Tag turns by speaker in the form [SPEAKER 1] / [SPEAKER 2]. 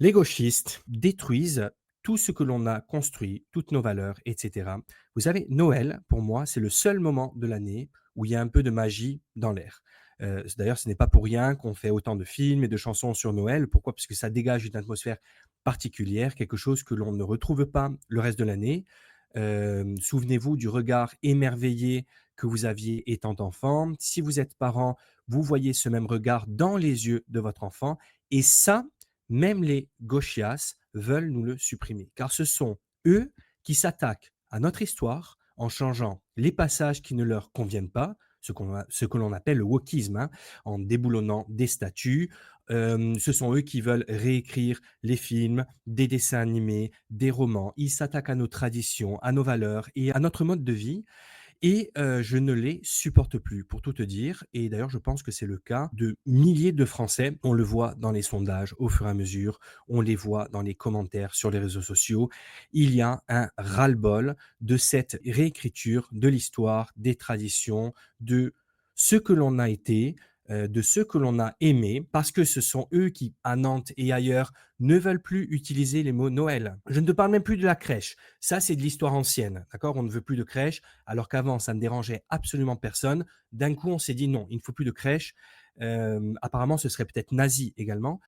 [SPEAKER 1] Les gauchistes détruisent tout ce que l'on a construit, toutes nos valeurs, et cetera. Vous savez, Noël, pour moi, c'est le seul moment de l'année où il y a un peu de magie dans l'air. D'ailleurs, ce n'est pas pour rien qu'on fait autant de films et de chansons sur Noël. Pourquoi? Parce que ça dégage une atmosphère particulière, quelque chose que l'on ne retrouve pas le reste de l'année. Souvenez-vous du regard émerveillé que vous aviez étant enfant. Si vous êtes parent, vous voyez ce même regard dans les yeux de votre enfant et ça, même les gauchias veulent nous le supprimer, car ce sont eux qui s'attaquent à notre histoire en changeant les passages qui ne leur conviennent pas, ce que l'on appelle le wokisme, hein, en déboulonnant des statues. Ce sont eux qui veulent réécrire les films, des dessins animés, des romans. Ils s'attaquent à nos traditions, à nos valeurs et à notre mode de vie et je ne les supporte plus, pour tout te dire et d'ailleurs, je pense que c'est le cas de milliers de Français. On le voit dans les sondages au fur et à mesure, on les voit dans les commentaires sur les réseaux sociaux. Il y a un ras-le-bol de cette réécriture de l'histoire, des traditions, de ce que l'on a été, de ce que l'on a aimé, parce que ce sont eux qui, à Nantes et ailleurs, ne veulent plus utiliser les mots Noël. Je ne te parle même plus de la crèche. Ça, c'est de l'histoire ancienne, d'accord? On ne veut plus de crèche alors qu'avant, ça ne dérangeait absolument personne. D'un coup, on s'est dit: «Non, il ne faut plus de crèche». Apparemment, ce serait peut-être nazi également.